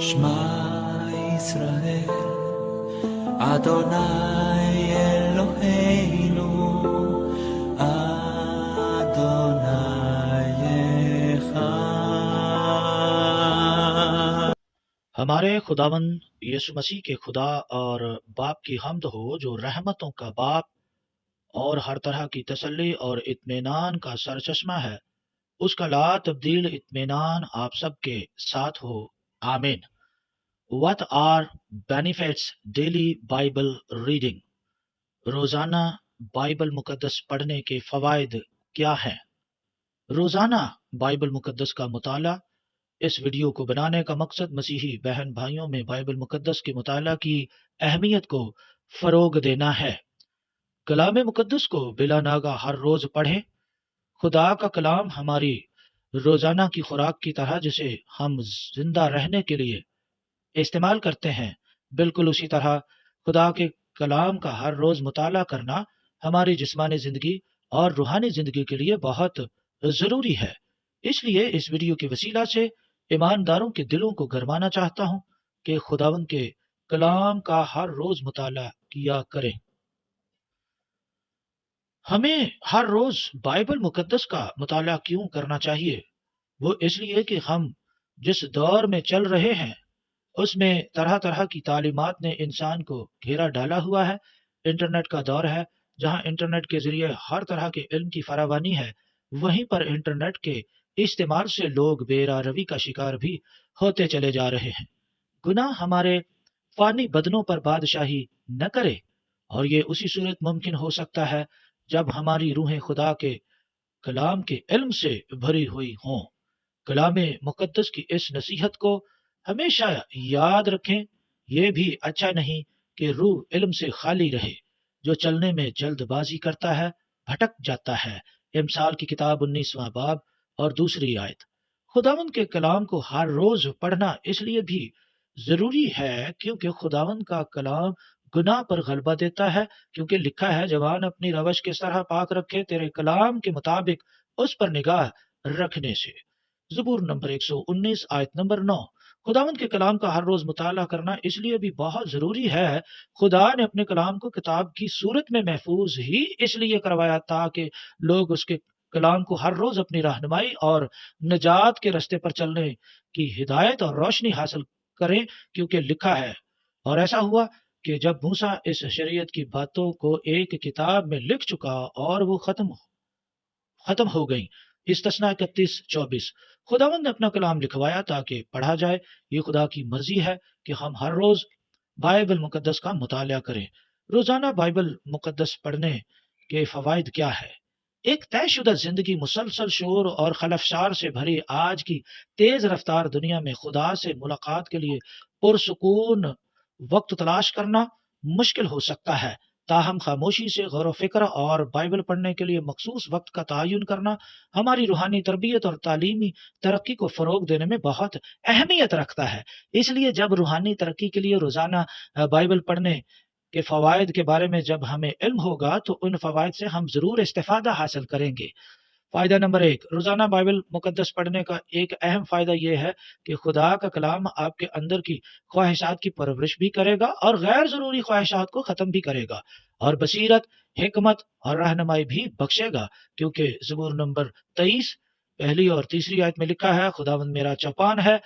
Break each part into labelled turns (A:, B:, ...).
A: שמע ישראל, אדוני אלוהינו, אדוני אחד.
B: हमारे खुदावन यीशु मसीह के खुदा और बाप की हम्द हो, जो रहमतों का बाप और हर तरह की तसल्ली और इत्मीनान का सरचश्मा है। उसका ला तब्दील इत्मीनान आप सबके साथ हो, आमीन। What are benefits daily Bible reading? रोजाना बाइबल मुकद्दस पढ़ने के फवायद क्या हैं? रोजाना बाइबल मुकद्दस का मुताला। इस वीडियो को बनाने का मकसद मसीही बहन भाइयों में बाइबल मुकद्दस के मुताला की अहमियत को फरोग देना है। कलाम मुकद्दस को बिला नागा हर रोज पढ़ें। खुदा का कलाम हमारी रोजाना की खुराक की तरह, जिसे हम जिंदा रहने के लिए इस्तेमाल करते हैं, बिल्कुल उसी तरह खुदा के कलाम का हर रोज मुताला करना हमारी जिस्मानी जिंदगी और रूहानी जिंदगी के लिए बहुत जरूरी है। इसलिए इस वीडियो के वसीला से ईमानदारों के दिलों को गरमाना चाहता हूं कि खुदावन के कलाम का हर रोज मुताला किया करें। हमें हर रोज बाइबल मुकद्दस का मुताला क्यों करना चाहिए? वो इसलिए कि हम जिस दौर में चल रहे हैं उसमें तरह तरह की तालीमात ने इंसान को घेरा डाला हुआ है। इंटरनेट का दौर है, जहां इंटरनेट के जरिए हर तरह के इल्म की फरावानी है। वहीं पर इंटरनेट के इस्तेमाल से लोग बेरा रवि का शिकार भी होते चले जा रहे हैं। गुनाह हमारे फानी बदनों पर बादशाही न करे, और ये उसी सूरत मुमकिन हो सकता है जब हमारी रूहें खुदा के कलाम के इल्म से भरी हुई हों। कलाम मुकद्दस की इस नसीहत को हमेशा याद रखें। यह भी अच्छा नहीं कि रूह इल्म से खाली रहे। जो चलने में जल्दबाजी करता है भटक जाता है। इमसाल की किताब 19वां बाब और 2 आयत। खुदावन के कलाम को हर रोज पढ़ना इसलिए भी जरूरी है क्योंकि खुदावन का कलाम गुनाह पर गलबा देता है। क्योंकि लिखा है, जवान अपनी रवश किस तरह पाक रखे, तेरे कलाम के मुताबिक उस पर निगाह रखने से। ज़बूर नंबर 119 आयत नंबर 9। खुदावंद के कलाम का हर रोज मुताला करना इसलिए भी बहुत जरूरी है। खुदा ने अपने कलाम को किताब की सूरत में महफूज ही इसलिए करवाया ताकि लोग उसके कलाम को हर रोज अपनी रहनुमाई और निजात के रास्ते पर चलने की हिदायत और रोशनी हासिल करें। क्योंकि लिखा है, और ऐसा हुआ कि जब मूसा इस शरीयत की बातों को एक किताब में लिख चुका और वो खत्म हो गई। इस्तिस्ना 31-24। खुदावंद ने अपना कलाम लिखवाया ताकि पढ़ा जाए। ये खुदा की मर्जी है कि हम हर रोज बाइबल मुकद्दस का मुताला करें। रोजाना बाइबल मुकद्दस पढ़ने के फवायद क्या है? एक तयशुदा जिंदगी मुसलसल शोर और खलफशार से भरी आज की तेज रफ्तार दुनिया में खुदा से मुलाकात के लिए पुरसुकून वक्त तलाश करना मुश्किल हो सकता है। ताहम खामोशी से गौर व फिक्र और बाइबल पढ़ने के लिए मखसूस वक्त का तयन करना हमारी रूहानी तरबियत और तालीमी तरक्की को फ़रोग देने में बहुत अहमियत रखता है। इसलिए जब रूहानी तरक्की के लिए रोज़ाना बाइबल पढ़ने के फ़वाइद के बारे में जब हमें इल्म होगा तो उन फ़वाइद से हम ज़रूर इस्तिफ़ादा हासिल करेंगे। फ़ायदा नंबर 1, रोज़ाना बाइबल मुकद्दस पढ़ने का एक अहम फ़ायदा यह है कि खुदा का कलाम आपके अंदर की ख्वाहिशात की परवरिश भी करेगा और गैर ज़रूरी ख्वाहिशात को ख़त्म भी करेगा, और बसीरत, हिकमत और रहनुमाई भी बख्शेगा। क्योंकि ज़बूर नंबर 23 पहली और तीसरी आयत में लिखा है, खुदावंद मेरा चौपान है,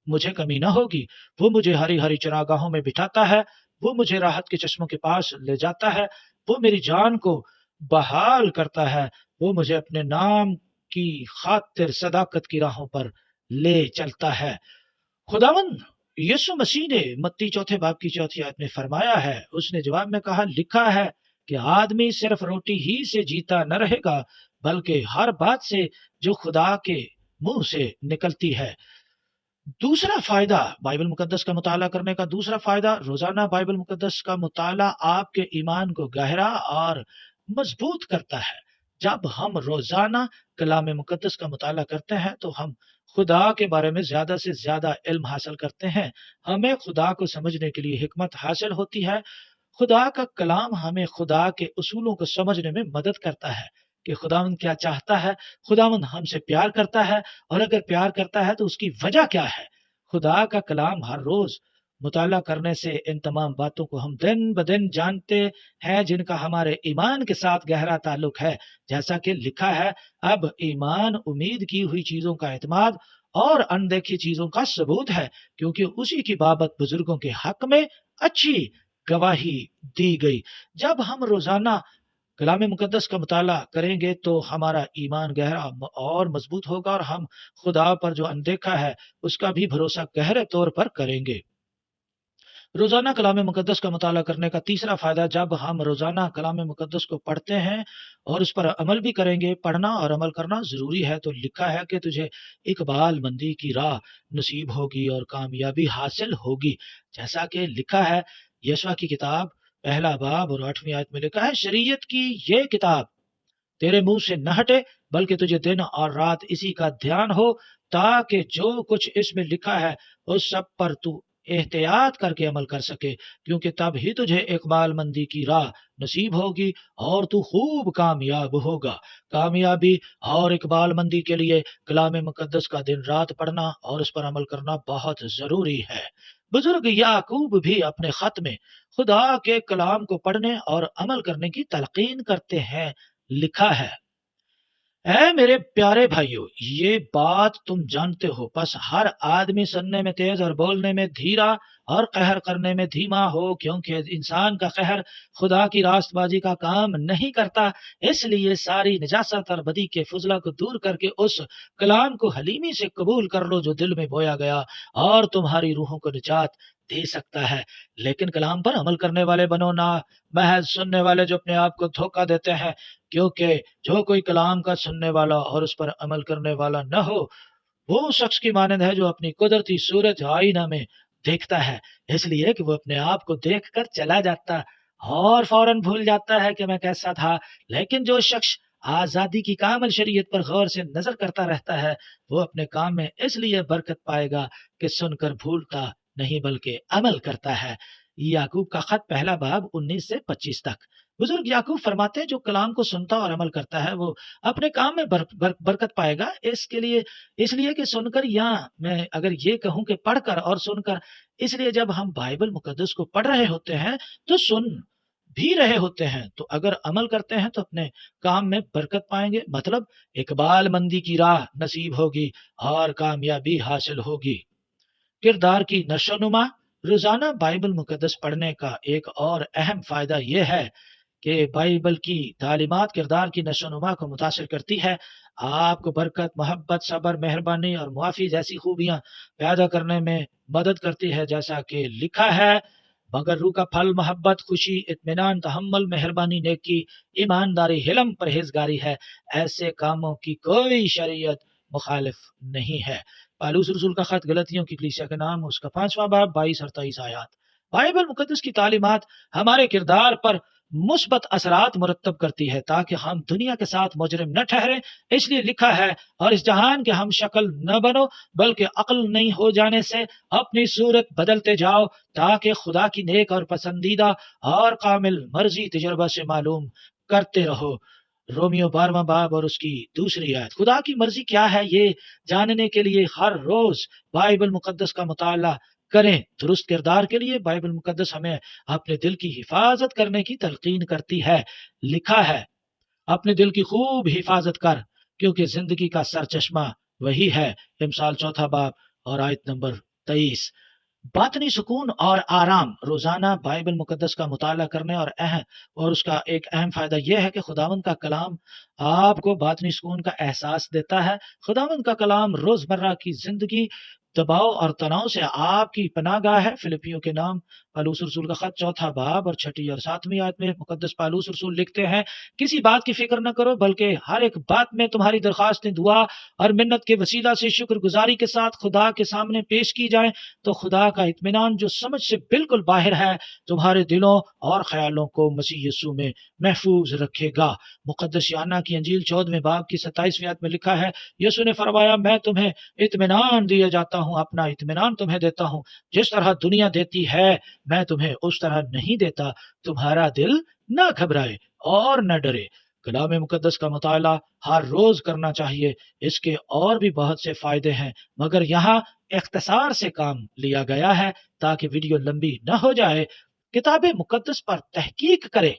B: मुझे कमी न होगी। वो मुझे हरी हरी चरागाहों में बिठाता है, वो मुझे राहत के चश्मों के पास ले जाता है, वो मेरी जान को बहाल करता है, वो मुझे अपने नाम की खातिर सदाकत की राहों पर ले चलता है। खुदावन यीशु मसीह ने मत्ती 4 बाब की 4 आयत में फरमाया है, उसने जवाब में कहा, लिखा है कि आदमी सिर्फ रोटी ही से जीता न रहेगा बल्कि हर बात से जो खुदा के मुंह से निकलती है। दूसरा फायदा बाइबल मुकद्दस का मुताला करने का दूसरा फायदा, रोजाना बाइबल मुकद्दस का मुताला आपके ईमान को गहरा और मजबूत करता है। जब हम रोजाना कलाम मुकद्दस का मुताला करते हैं तो हम खुदा के बारे में ज्यादा से ज्यादा इल्म हासिल करते हैं। हमें खुदा को समझने के लिए हिकमत हासिल होती है। खुदा का कलाम हमें खुदा के उसूलों को समझने में मदद करता है कि खुदावंद क्या चाहता है। खुदावंद हमसे प्यार करता है, और अगर प्यार करता है तो उसकी वजह क्या है। खुदा का कलाम हर रोज मुताला करने से इन तमाम बातों को हम दिन ब दिन जानते हैं जिनका हमारे ईमान के साथ गहरा ताल्लुक है। जैसा कि लिखा है, अब ईमान उम्मीद की हुई चीजों का एतमाद और अनदेखी चीजों का सबूत है, क्योंकि उसी की बाबत बुजुर्गों के हक में अच्छी गवाही दी गई। जब हम रोजाना कलाम मुकद्दस का मुताला करेंगे तो हमारा ईमान गहरा और मजबूत होगा और हम खुदा पर जो अनदेखा है उसका भी भरोसा गहरे तौर पर करेंगे। रोजाना कलाम मुकद्दस का मुताला करने का तीसरा फायदा, जब हम रोजाना कलाम मुकद्दस को पढ़ते हैं और उस पर अमल भी करेंगे। पढ़ना और अमल करना जरूरी है। तो लिखा है कि तुझे इकबाल मंदी की राह नसीब होगी और कामयाबी हासिल होगी। जैसा कि लिखा है यशवा की किताब पहला बाब और 8वीं आयत में लिखा है, शरीयत की ये किताब तेरे मुंह से न हटे, बल्कि तुझे दिन और रात इसी का ध्यान हो, ताकि जो कुछ इसमें लिखा है उस सब पर तू एहतियात करके अमल कर सके, क्योंकि तब ही तुझे इकबाल मंदी की राह नसीब होगी और तू खूब कामयाब होगा। कामयाबी और इकबाल मंदी के लिए कलाम मुकद्दस का दिन रात पढ़ना और उस पर अमल करना बहुत जरूरी है। बुजुर्ग याकूब भी अपने खत में खुदा के कलाम को पढ़ने और अमल करने की तलकीन करते हैं। लिखा है, ऐ मेरे प्यारे भाइयों, ये बात तुम जानते हो, बस हर आदमी सुनने में तेज और बोलने में धीरा और कहर करने में धीमा हो, क्योंकि इंसान का कहर खुदा की रास्तबाजी का काम नहीं करता। इसलिए सारी निजासत और बदी के फुजला को दूर करके उस कलाम को हलीमी से कबूल कर लो जो दिल में बोया गया और तुम्हारी रूहों को निजात दे सकता है। लेकिन कलाम पर अमल करने वाले बनो, ना महज सुनने वाले जो अपने आप को धोखा देते हैं, क्योंकि जो कोई कलाम का सुनने वाला और उस पर अमल करने वाला न हो, वो शख्स की मानंद है जो अपनी कुदरती सूरत आईना में देखता है, इसलिए कि वो अपने आप को देखकर चला जाता और फौरन भूल जाता है कि मैं कैसा था। लेकिन जो शख्स आजादी की कामिल शरीयत पर गौर से नजर करता रहता है, वो अपने काम में इसलिए बरकत पाएगा कि सुनकर भूलता नहीं बल्कि अमल करता है। याकूब का खत पहला बाब 19 से 25 तक। बुजुर्ग याकूब फरमाते हैं, जो कलाम को सुनता और अमल करता है वो अपने काम में बरकत पाएगा। इसके लिए इसलिए कि सुनकर, या मैं अगर ये कहूं कि पढ़कर और सुनकर, इसलिए जब हम बाइबल मुकद्दस को पढ़ रहे होते हैं तो सुन भी रहे होते हैं, तो अगर अमल करते हैं तो अपने काम में बरकत पाएंगे, मतलब इकबाल मंदी की राह नसीब होगी और कामयाबी हासिल होगी। किरदार की नशोनुमा। रोजाना बाइबल मुकद्दस पढ़ने का एक और अहम फायदा यह है कि बाइबल की तालीमात किरदार की नशोनुमा को मुतासिर करती है। आपको बरकत, मोहब्बत, सब्र, मेहरबानी और मुआफ़ी जैसी खूबियां पैदा करने में मदद करती है। जैसा कि लिखा है, मगर रूह का फल मोहब्बत, खुशी, इत्मीनान, तहम्मुल, मेहरबानी, नेकी, ईमानदारी, हिलम, परहेजगारी है। ऐसे कामों की कोई शरीयत मुखालिफ नहीं है। पालूस रसूल का खत गलतियों की कलीसिया के नाम, उसका 5वां बाब 22 और 23 आयात। बाइबल मुकद्दस की तालीमात हमारे किरदार पर मुस्बत असरात मुरतब करती है ताकि हम दुनिया के साथ मुजरिम न ठहरे। इसलिए लिखा है, और इस जहान के हम शक्ल न बनो, बल्कि अक्ल नहीं हो जाने से अपनी सूरत बदलते जाओ, ताकि खुदा की नेक और पसंदीदा और कामिल मर्जी तजर्बा से मालूम करते रहो। रोमियो 12वां बाब और उसकी दूसरी आयत। खुदा की मर्जी क्या है ये जानने के लिए हर रोज बाइबल मुकद्दस का मुताला करें। दुरुस्त किरदार के लिए बाइबल मुकद्दस हमें अपने दिल की हिफाजत करने की तलकीन करती है। लिखा है, अपने दिल की खूब हिफाजत कर, क्योंकि जिंदगी का सरचश्मा वही है। इमसाल 4 बाब और आयत नंबर 23। बातनी सुकून और आराम। रोजाना बाइबल मुकद्दस का मुताला करने और उसका एक अहम फायदा यह है कि खुदावंद का कलाम आपको बातनी सुकून का एहसास देता है। खुदावंद का कलाम रोजमर्रा की जिंदगी, दबाव और तनाव से आपकी पनाहगाह है। फिलिपियों के नाम पालूस रसूल का खत 4 बाब और 6 और 7वीं आयत में मुकद्दस पालूस रसूल लिखते हैं, किसी बात की फिक्र न करो, बल्कि हर एक बात में तुम्हारी दरखास्तें दुआ और मिन्नत के वसीला से शुक्रगुजारी के साथ खुदा के सामने पेश की जाएं, तो खुदा का इत्मीनान जो समझ से बिल्कुल बाहर है तुम्हारे दिलों और ख्यालों को मसीह यीशु में महफूज रखेगा। मुकद्दस यूहन्ना की अंजील 14वें बाब की 27वीं आयत में लिखा है, यीशु ने फरमाया, मैं तुम्हें इत्मीनान दिए जाता हूँ, अपना इत्मीनान तुम्हें देता हूँ। जिस तरह दुनिया देती है मैं तुम्हें उस तरह नहीं देता। तुम्हारा दिल न घबराए और न डरे। کلام مقدس کا مطالعہ ہر روز کرنا چاہیے، اس کے اور بھی بہت سے فائدے ہیں، مگر یہاں اختصار سے کام لیا گیا ہے تاکہ ویڈیو لمبی نہ ہو جائے۔ کتاب مقدس پر تحقیق کریں۔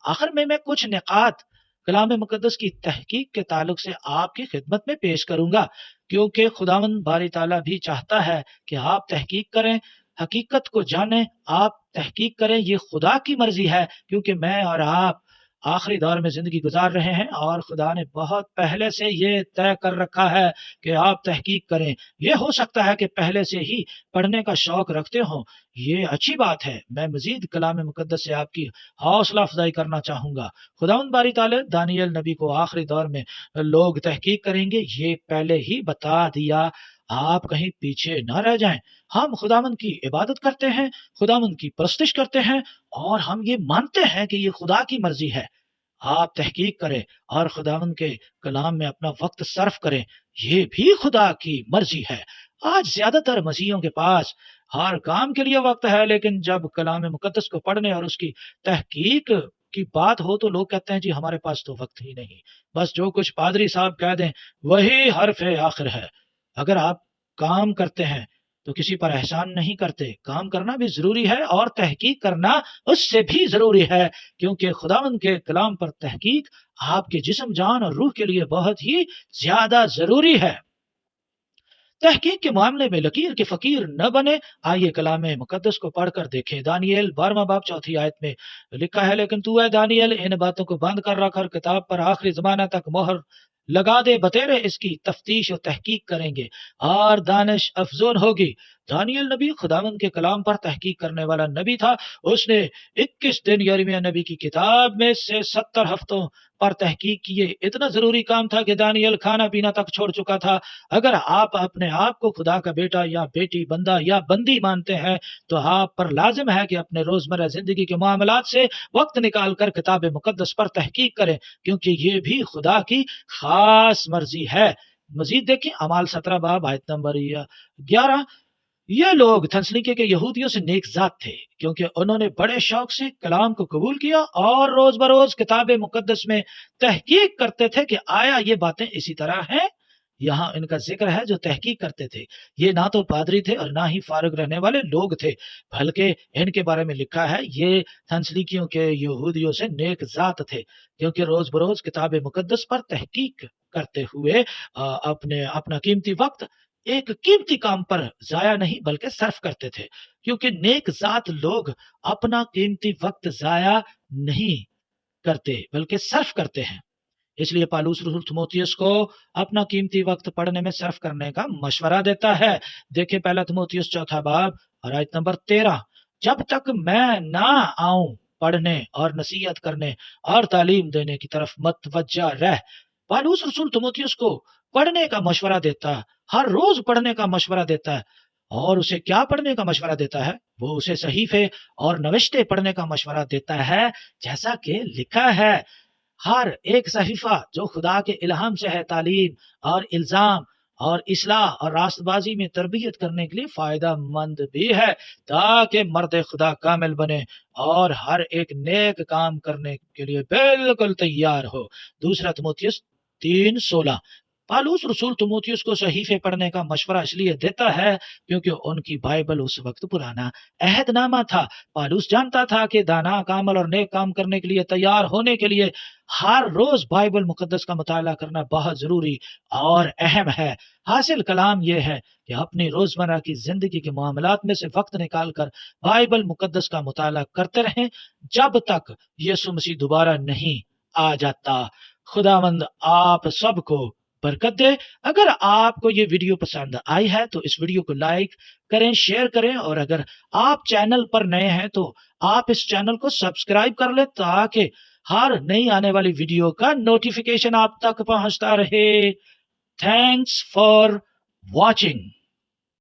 B: آخر میں کچھ نکات کلام مقدس کی تحقیق کے تعلق سے آپ کی خدمت میں پیش کروں گا، کیونکہ خداوند باری تعالیٰ بھی چاہتا ہے کہ آپ تحقیق کریں، حقیقت کو جانیں، آپ تحقیق کریں۔ یہ خدا کی مرضی ہے، کیونکہ میں اور آپ آخری دور میں زندگی گزار رہے ہیں اور خدا نے بہت پہلے سے یہ طے کر رکھا ہے کہ آپ تحقیق کریں۔ یہ ہو سکتا ہے کہ پہلے سے ہی پڑھنے کا شوق رکھتے ہوں، یہ اچھی بات ہے۔ میں مزید کلام مقدس سے آپ کی حوصلہ افزائی کرنا چاہوں گا۔ خداوند باری تعالیٰ دانیل نبی کو آخری دور میں لوگ تحقیق کریں گے، یہ پہلے ہی بتا دیا، آپ کہیں پیچھے نہ رہ جائیں۔ ہم خداوند کی عبادت کرتے ہیں، خداوند کی پرستش کرتے ہیں، اور ہم یہ مانتے ہیں کہ یہ خدا کی مرضی ہے۔ آپ تحقیق کریں اور خداوند کے کلام میں اپنا وقت صرف کریں، یہ بھی خدا کی مرضی ہے۔ آج زیادہ تر مسیحیوں کے پاس ہر کام کے لیے وقت ہے، لیکن جب کلام مقدس کو پڑھنے اور اس کی تحقیق کی بات ہو تو لوگ کہتے ہیں جی ہمارے پاس تو وقت ہی نہیں، بس جو کچھ پادری صاحب کہہ دیں وہی حرف آخر ہے۔ اگر آپ کام کرتے ہیں تو کسی پر احسان نہیں کرتے، کام کرنا بھی ضروری ہے اور تحقیق کرنا اس سے بھی ضروری ہے، کیونکہ خداوند کے کلام پر تحقیق آپ کے جسم، جان اور روح کے لیے بہت ہی زیادہ ضروری ہے۔ تحقیق کے معاملے میں لکیر کے فقیر نہ بنے۔ آئیے کلام مقدس کو پڑھ کر دیکھیں۔ دانیل 12واں باب 4 آیت میں لکھا ہے، لیکن تو اے دانیل ان باتوں کو بند کر رکھ اور کتاب پر آخری زمانہ تک مہر لگا دے، بتیرے اس کی تفتیش و تحقیق کریں گے اور دانش افزون ہوگی۔ دانیل نبی خداوند کے کلام پر تحقیق کرنے والا نبی تھا۔ اس نے 21 دن یرمیہ نبی کی کتاب میں سے 70 ہفتوں پر تحقیق کیے۔ اتنا ضروری کام تھا کہ دانیل کھانا پینا تک چھوڑ چکا تھا۔ اگر آپ اپنے آپ کو خدا کا بیٹا یا بیٹی، بندہ یا بندی مانتے ہیں تو آپ پر لازم ہے کہ اپنے روزمرہ زندگی کے معاملات سے وقت نکال کر کتاب مقدس پر تحقیق کریں، کیونکہ یہ بھی خدا کی خاص مرضی ہے۔ مزید دیکھیں اعمال 17 باب آیت نمبر 11۔ یہ لوگ تھنسنیکے کے یہودیوں سے نیک ذات تھے، کیونکہ انہوں نے بڑے شوق سے کلام کو قبول کیا اور روز بروز کتاب مقدس میں تحقیق کرتے تھے کہ آیا یہ باتیں اسی طرح ہیں۔ یہاں ان کا ذکر ہے جو تحقیق کرتے تھے، یہ نہ تو پادری تھے اور نہ ہی فارغ رہنے والے لوگ تھے، بلکہ ان کے بارے میں لکھا ہے یہ تھنسنیکیوں کے یہودیوں سے نیک ذات تھے، کیونکہ روز بروز کتاب مقدس پر تحقیق کرتے ہوئے اپنا قیمتی وقت ایک قیمتی کام پر ضائع نہیں بلکہ صرف کرتے تھے، کیونکہ نیک ذات لوگ اپنا قیمتی وقت ضائع نہیں کرتے بلکہ صرف کرتے ہیں۔ اس لیے پالوس رسول تیموتھیوس کو اپنا قیمتی وقت پڑھنے میں صرف کرنے کا مشورہ دیتا ہے۔ دیکھیں پہلا تیموتھیوس 4 باب اور آیت نمبر 13۔ جب تک میں نہ آؤں پڑھنے اور نصیحت کرنے اور تعلیم دینے کی طرف متوجہ رہ۔ پالوس رسول تیموتھیوس کو پڑھنے کا مشورہ دیتا ہے، ہر روز پڑھنے کا مشورہ دیتا ہے، اور اسے کیا پڑھنے کا مشورہ دیتا ہے؟ وہ اسے صحیفے اور نوشتے پڑھنے کا مشورہ دیتا ہے، جیسا کہ لکھا ہے ہر ایک صحیفہ جو خدا کے الہام سے ہے تعلیم اور الزام اور اصلاح اور راست بازی میں تربیت کرنے کے لیے فائدہ مند بھی ہے، تاکہ مرد خدا کامل بنے اور ہر ایک نیک کام کرنے کے لیے بالکل تیار ہو۔ دوسرا تیموتھیوس 3:16۔ پالوس رسول تیموتھیوس کو صحیفے پڑھنے کا مشورہ اس لیے دیتا ہے کیونکہ ان کی بائبل اس وقت پرانا عہد نامہ تھا۔ پالوس جانتا تھا کہ دانا، کامل اور نیک کام کرنے کے لیے تیار ہونے کے لیے ہر روز بائبل مقدس کا مطالعہ کرنا بہت ضروری اور اہم ہے۔ حاصل کلام یہ ہے کہ اپنی روزمرہ کی زندگی کے معاملات میں سے وقت نکال کر بائبل مقدس کا مطالعہ کرتے رہیں جب تک یسوع مسیح دوبارہ نہیں آ جاتا۔ خداوند آپ سب کو برکت دے۔ اگر آپ کو یہ ویڈیو پسند آئی ہے تو اس ویڈیو کو لائک کریں، شیئر کریں، اور اگر آپ چینل پر نئے ہیں تو آپ اس چینل کو سبسکرائب کر لیں تاکہ ہر نئی آنے والی ویڈیو کا نوٹیفیکیشن آپ تک پہنچتا رہے۔ Thanks for watching.